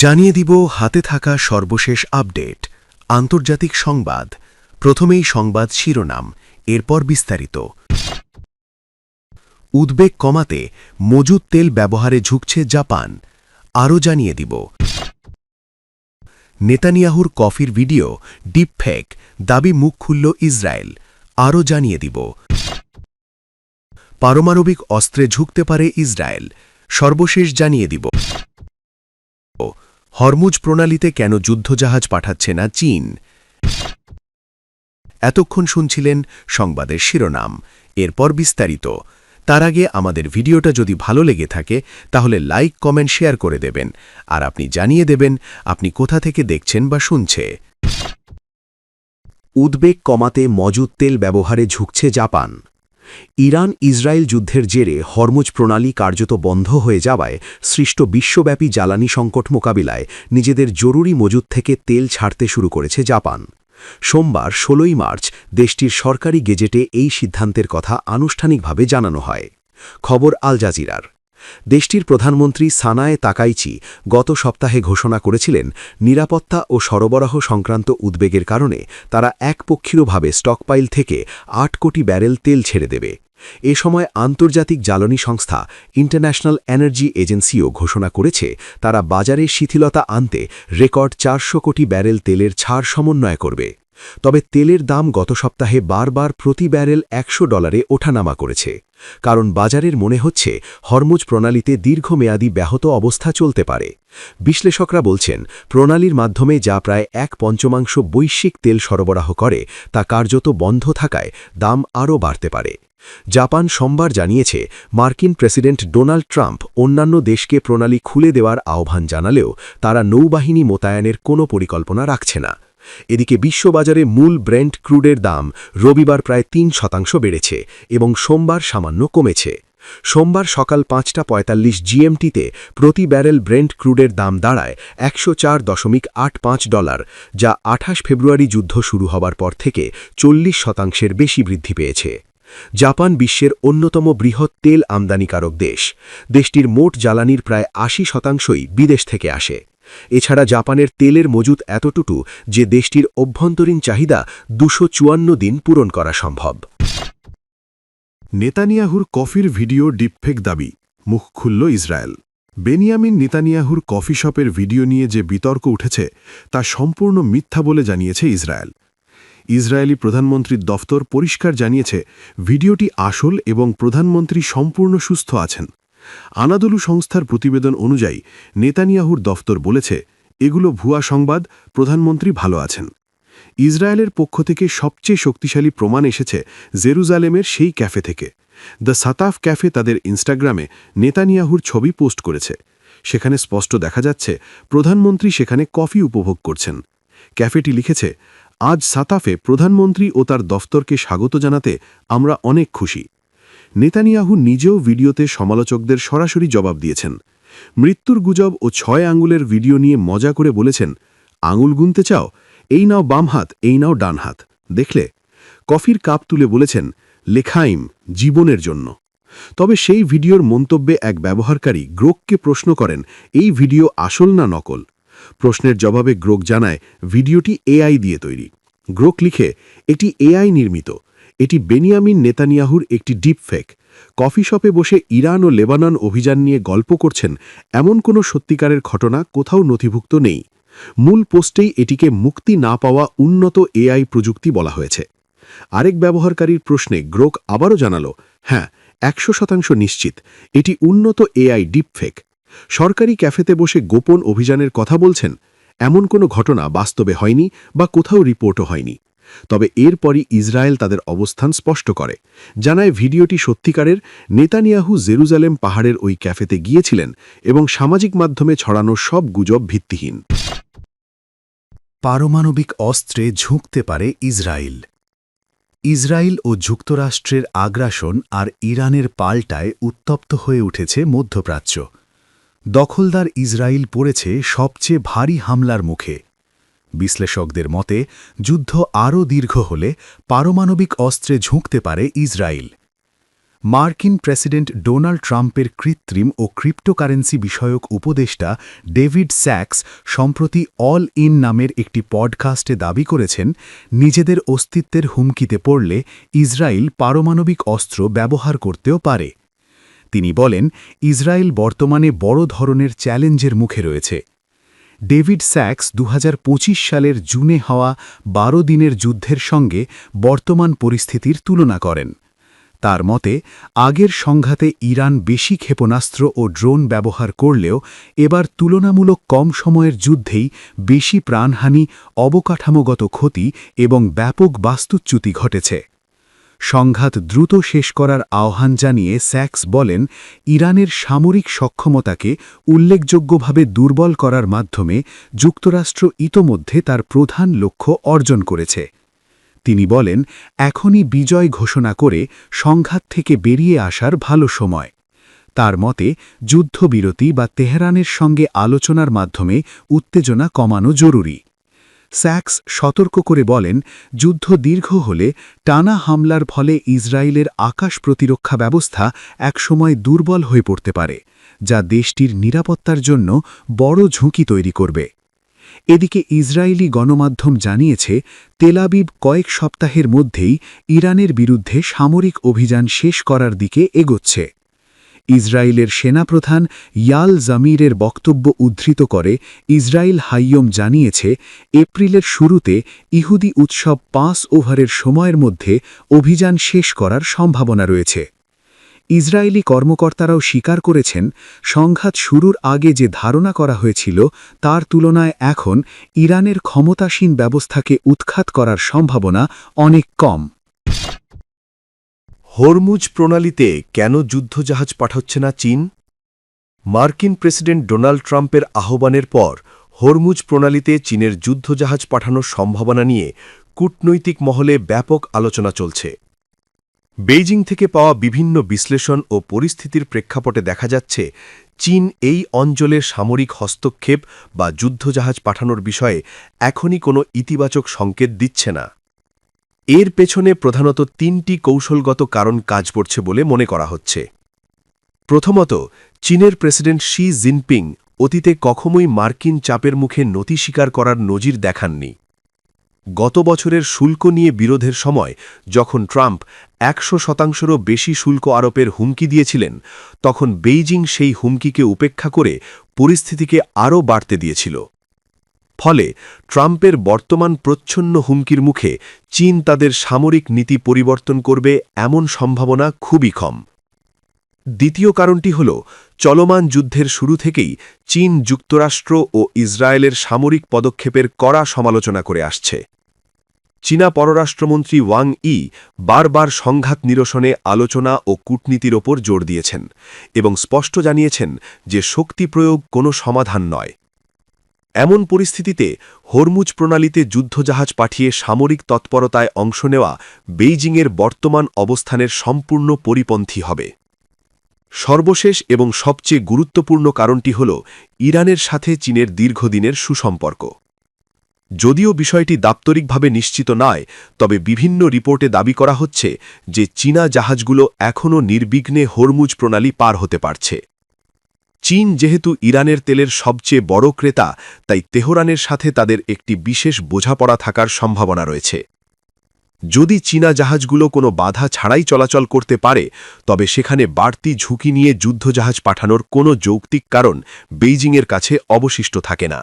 জানিয়ে দিব হাতে থাকা সর্বশেষ আপডেট আন্তর্জাতিক সংবাদ। প্রথমেই সংবাদ শিরোনাম, এরপর বিস্তারিত। উদ্বেগ কমাতে মজুদ তেল ব্যবহারে ঝুঁকছে জাপান, আরও জানিয়ে দিব। নেতানিয়াহুর কফির ভিডিও ডিপফেক, দাবি মুখ খুলল ইসরায়েল, আরও জানিয়ে দিব। পারমাণবিক অস্ত্রে ঝুঁকতে পারে ইসরায়েল, সর্বশেষ জানিয়ে দিব। হরমুজ প্রণালীতে কেন যুদ্ধজাহাজ পাঠাচ্ছে না চীন। এতক্ষণ শুনছিলেন সংবাদের শিরোনাম, এরপর বিস্তারিত। তার আগে আমাদের ভিডিওটা যদি ভালো লেগে থাকে তাহলে লাইক, কমেন্ট, শেয়ার করে দেবেন, আর আপনি জানিয়ে দেবেন আপনি কোথা থেকে দেখছেন বা শুনছে। উদ্বেগ কমাতে মজুদ তেল ব্যবহারে ঝুঁকছে জাপান। ইরান ইসরায়েল যুদ্ধের জেরে হরমুজ প্রণালী কার্যত বন্ধ হয়ে যাওয়ায় সৃষ্ট বিশ্বব্যাপী জ্বালানি সংকট মোকাবিলায় নিজেদের জরুরি মজুদ থেকে তেল ছাড়তে শুরু করেছে জাপান। সোমবার ১৬ই মার্চ দেশটির সরকারি গেজেটে এই সিদ্ধান্তের কথা আনুষ্ঠানিকভাবে জানানো হয়। খবর আল জাজিরার। দেশটির প্রধানমন্ত্রী সানায়ে তাকাইচি গত সপ্তাহে ঘোষণা করেছিলেন নিরাপত্তা ও সরবরাহ সংক্রান্ত উদ্বেগের কারণে তারা একপক্ষীয়ভাবে স্টকপাইল থেকে ৮ কোটি ব্যারেল তেল ছেড়ে দেবে। এ সময় আন্তর্জাতিক জ্বালানি সংস্থা ইন্টারন্যাশনাল এনার্জি এজেন্সিও ঘোষণা করেছে তারা বাজারে শিথিলতা আনতে রেকর্ড ৪০০ কোটি ব্যারেল তেলের ছাড় সমন্বয় করবে। তবে তেলের দাম গত সপ্তাহে বারবার প্রতি ব্যারেল $১০০ ওঠানামা করেছে, কারণ বাজারের মনে হচ্ছে হরমুজ প্রণালীতে দীর্ঘমেয়াদী ব্যাহত অবস্থা চলতে পারে। বিশ্লেষকরা বলছেন প্রণালীর মাধ্যমে যা প্রায় ১/৫ বৈশ্বিক তেল সরবরাহ করে তা কার্যত বন্ধ থাকায় দাম আরও বাড়তে পারে। জাপান সোমবার জানিয়েছে মার্কিন প্রেসিডেন্ট ডোনাল্ড ট্রাম্প অন্যান্য দেশকে প্রণালী খুলে দেওয়ার আহ্বান জানালেও তারা নৌবাহিনী মোতায়েনের কোনো পরিকল্পনা রাখছে না। এদিকে বিশ্ববাজারে মূল ব্রেন্ট ক্রুডের দাম রবিবার প্রায় ৩% বেড়েছে এবং সোমবার সামান্য কমেছে। সোমবার সকাল ৫টা ৪৫ GMTতে প্রতি ব্যারেল ব্রেন্ট ক্রুডের দাম দাঁড়ায় $১০৪.৮৫, যা ২৮ ফেব্রুয়ারি যুদ্ধ শুরু হবার পর থেকে ৪০% বেশি বৃদ্ধি পেয়েছে। জাপান বিশ্বের অন্যতম বৃহৎ তেল আমদানিকারক দেশ। দেশটির মোট জ্বালানির প্রায় ৮০%ই বিদেশ থেকে আসে। এছাড়া জাপানের তেলের মজুদ এতটুকু যে দেশটির অভ্যন্তরীণ চাহিদা ২৫৪ দিন পূরণ করা সম্ভব। নেতানিয়াহুর কফির ভিডিও ডিপফেক, দাবি মুখ খুলল ইসরায়েল। বেনিয়ামিন নেতানিয়াহুর কফি শপের ভিডিও নিয়ে যে বিতর্ক উঠেছে তা সম্পূর্ণ মিথ্যা বলে জানিয়েছে ইসরায়েল। ইসরায়েলি প্রধানমন্ত্রীর দফতর পরিষ্কার জানিয়েছে ভিডিওটি আসল এবং প্রধানমন্ত্রী সম্পূর্ণ সুস্থ আছেন। আনাদোলু সংস্থার প্রতিবেদন অনুযায়ী নেতানিয়াহুর দফতর বলেছে এগুলো ভুয়া সংবাদ, প্রধানমন্ত্রী ভালো আছেন। ইসরায়েলের পক্ষ থেকে সবচেয়ে শক্তিশালী প্রমাণ এসেছে জেরুজালেমের সেই ক্যাফে থেকে। দ্য সাতাফ ক্যাফে তাদের ইনস্টাগ্রামে নেতানিয়াহুর ছবি পোস্ট করেছে। সেখানে স্পষ্ট দেখা যাচ্ছে প্রধানমন্ত্রী সেখানে কফি উপভোগ করছেন। ক্যাফেটি লিখেছে, আজ সাতাফে প্রধানমন্ত্রী ও তার দফতরকে স্বাগত জানাতে আমরা অনেক খুশি। নেতানিয়াহু নিজেও ভিডিওতে সমালোচকদের সরাসরি জবাব দিয়েছেন। মৃত্যুর গুজব ও ৬ আঙুলের ভিডিও নিয়ে মজা করে বলেছেন, আঙুল গুনতে চাও, এই নাও বাম হাত, এই নাও ডান হাত, দেখলে? কফির কাপ তুলে বলেছেন, লেখাইম, জীবনের জন্য। তবে সেই ভিডিওর মন্তব্যে এক ব্যবহারকারী গ্রোককে প্রশ্ন করেন এই ভিডিও আসল না নকল। প্রশ্নের জবাবে গ্রোক জানায় ভিডিওটি এআই দিয়ে তৈরি। গ্রোক লিখে, এটি এআই নির্মিত, এটি বেনিয়ামিন নেতানিয়াহুর একটি ডিপফেক। কফি শপে বসে ইরান ও লেবানন অভিযান নিয়ে গল্প করছেন এমন কোনো সত্যিকারের ঘটনা কোথাও নথিভুক্ত নেই। মূল পোস্টেই এটিকে মুক্তি না পাওয়া উন্নত এআই প্রযুক্তি বলা হয়েছে। আরেক ব্যবহারকারীর প্রশ্নে গ্রোক আবারও জানাল, হ্যাঁ, ১০০% নিশ্চিত এটি উন্নত এআই ডিপফেক। সরকারি ক্যাফেতে বসে গোপন অভিযানের কথা বলছেন এমন কোনো ঘটনা বাস্তবে হয়নি বা কোথাও রিপোর্টও হয়নি। তবে এরপরই ইসরায়েল তাদের অবস্থান স্পষ্ট করে, জানায় ভিডিওটি সত্যিকারের। নেতানিয়াহু জেরুজালেম পাহাড়ের ওই ক্যাফেতে গিয়েছিলেন এবং সামাজিক মাধ্যমে ছড়ানো সব গুজব ভিত্তিহীন। পারমাণবিক অস্ত্রে ঝুঁকতে পারে ইসরায়েল। ইসরায়েল ও যুক্তরাষ্ট্রের আগ্রাসন আর ইরানের পাল্টায় উত্তপ্ত হয়ে উঠেছে মধ্যপ্রাচ্য। দখলদার ইসরায়েল পড়েছে সবচেয়ে ভারী হামলার মুখে। বিশ্লেষকদের মতে যুদ্ধ আরও দীর্ঘ হলে পারমাণবিক অস্ত্রে ঝুঁকতে পারে ইসরায়েল। মার্কিন প্রেসিডেন্ট ডোনাল্ড ট্রাম্পের কৃত্রিম ও ক্রিপ্টোকারেন্সি বিষয়ক উপদেষ্টা ডেভিড স্যাক্স সম্প্রতি অল ইন নামের একটি পডকাস্টে দাবি করেছেন, নিজেদের অস্তিত্বের হুমকিতে পড়লে ইসরায়েল পারমাণবিক অস্ত্র ব্যবহার করতেও পারে। তিনি বলেন, ইসরায়েল বর্তমানে বড় ধরনের চ্যালেঞ্জের মুখে রয়েছে। ডেভিড স্যাক্স ২০২৫ সালের জুনে হওয়া ১২ দিনের যুদ্ধের সঙ্গে বর্তমান পরিস্থিতির তুলনা করেন। তার মতে, আগের সংঘাতে ইরান বেশি ক্ষেপণাস্ত্র ও ড্রোন ব্যবহার করলেও এবার তুলনামূলক কম সময়ের যুদ্ধেই বেশি প্রাণহানি, অবকাঠামোগত ক্ষতি এবং ব্যাপক বাস্তুচ্যুতি ঘটেছে। সংঘাত দ্রুত শেষ করার আহ্বান জানিয়ে স্যাক্স বলেন, ইরানের সামরিক সক্ষমতাকে উল্লেখযোগ্যভাবে দুর্বল করার মাধ্যমে যুক্তরাষ্ট্র ইতোমধ্যে তার প্রধান লক্ষ্য অর্জন করেছে। তিনি বলেন, এখনই বিজয় ঘোষণা করে সংঘাত থেকে বেরিয়ে আসার ভালো সময়। তার মতে, যুদ্ধবিরতি বা তেহরানের সঙ্গে আলোচনার মাধ্যমে উত্তেজনা কমানো জরুরি। স্যাক্স সতর্ক করে বলেন, যুদ্ধ দীর্ঘ হলে টানা হামলার ফলে ইসরায়েলের আকাশ প্রতিরক্ষা ব্যবস্থা একসময় দুর্বল হয়ে পড়তে পারে, যা দেশটির নিরাপত্তার জন্য বড় ঝুঁকি তৈরি করবে। এদিকে ইসরায়েলি গণমাধ্যম জানিয়েছে, তেল আবিব কয়েক সপ্তাহের মধ্যেই ইরানের বিরুদ্ধে সামরিক অভিযান শেষ করার দিকে এগোচ্ছে। ইসরায়েলের সেনাপ্রধান ইয়াল জামিরের বক্তব্য উদ্ধৃত করে ইসরায়েল হাইয়ম জানিয়েছে, এপ্রিলের শুরুতে ইহুদি উৎসব ওভারের সময়ের মধ্যে অভিযান শেষ করার সম্ভাবনা রয়েছে। ইসরায়েলি কর্মকর্তারাও স্বীকার করেছেন, সংঘাত শুরুর আগে যে ধারণা করা হয়েছিল তার তুলনায় এখন ইরানের ক্ষমতাসীন ব্যবস্থাকে উৎখাত করার সম্ভাবনা অনেক কম। হরমুজ প্রণালীতে কেন যুদ্ধজাহাজ পাঠাচ্ছে না চীন? মার্কিন প্রেসিডেন্ট ডোনাল্ড ট্রাম্পের আহ্বানের পর হরমুজ প্রণালীতে চীনের যুদ্ধজাহাজ পাঠানোর সম্ভাবনা নিয়ে কূটনৈতিক মহলে ব্যাপক আলোচনা চলছে। বেইজিং থেকে পাওয়া বিভিন্ন বিশ্লেষণ ও পরিস্থিতির প্রেক্ষাপটে দেখা যাচ্ছে, চীন এই অঞ্চলে সামরিক হস্তক্ষেপ বা যুদ্ধজাহাজ পাঠানোর বিষয়ে এখনই কোনো ইতিবাচক সংকেত দিচ্ছে না। এর পেছনে প্রধানত ৩টি কৌশলগত কারণ কাজ করছে বলে মনে করা হচ্ছে। প্রথমত, চীনের প্রেসিডেন্ট শি জিনপিং অতীতে কখনোই মার্কিন চাপের মুখে নতি স্বীকার করার নজির দেখাননি। গত বছরের শুল্ক নিয়ে বিরোধের সময় যখন ট্রাম্প ১০০%রও বেশি শুল্ক আরোপের হুমকি দিয়েছিলেন, তখন বেইজিং সেই হুমকিকে উপেক্ষা করে পরিস্থিতিকে আরও বাড়তে দিয়েছিল। ফলে ট্রাম্পের বর্তমান প্রচ্ছন্ন হুমকির মুখে চীন তাদের সামরিক নীতি পরিবর্তন করবে এমন সম্ভাবনা খুবই কম। দ্বিতীয় কারণটি হল, চলমান যুদ্ধের শুরু থেকেই চীন যুক্তরাষ্ট্র ও ইসরায়েলের সামরিক পদক্ষেপের কড়া সমালোচনা করে আসছে। চীনা পররাষ্ট্রমন্ত্রী ওয়াং ই বারবার সংঘাত নিরসনে আলোচনা ও কূটনীতির ওপর জোর দিয়েছেন এবং স্পষ্ট জানিয়েছেন যে শক্তি প্রয়োগ কোনো সমাধান নয়। এমন পরিস্থিতিতে হরমুজ প্রণালীতে যুদ্ধজাহাজ পাঠিয়ে সামরিক তৎপরতায় অংশ নেওয়া বেইজিংয়ের বর্তমান অবস্থানের সম্পূর্ণ পরিপন্থী হবে। সর্বশেষ এবং সবচেয়ে গুরুত্বপূর্ণ কারণটি হল ইরানের সাথে চীনের দীর্ঘদিনের সুসম্পর্ক। যদিও বিষয়টি দাপ্তরিকভাবে নিশ্চিত নয়, তবে বিভিন্ন রিপোর্টে দাবি করা হচ্ছে যে চীনা জাহাজগুলো এখনও নির্বিঘ্নে হরমুজ প্রণালী পার হতে পারছে। চীন যেহেতু ইরানের তেলের সবচেয়ে বড় ক্রেতা, তাই তেহরানের সাথে তাদের একটি বিশেষ বোঝাপড়া থাকার সম্ভাবনা রয়েছে। যদি চীনা জাহাজগুলো কোনো বাধা ছাড়াই চলাচল করতে পারে, তবে সেখানে বাড়তি ঝুঁকি নিয়ে যুদ্ধজাহাজ পাঠানোর কোনো যৌক্তিক কারণ বেইজিংয়ের কাছে অবশিষ্ট থাকে না।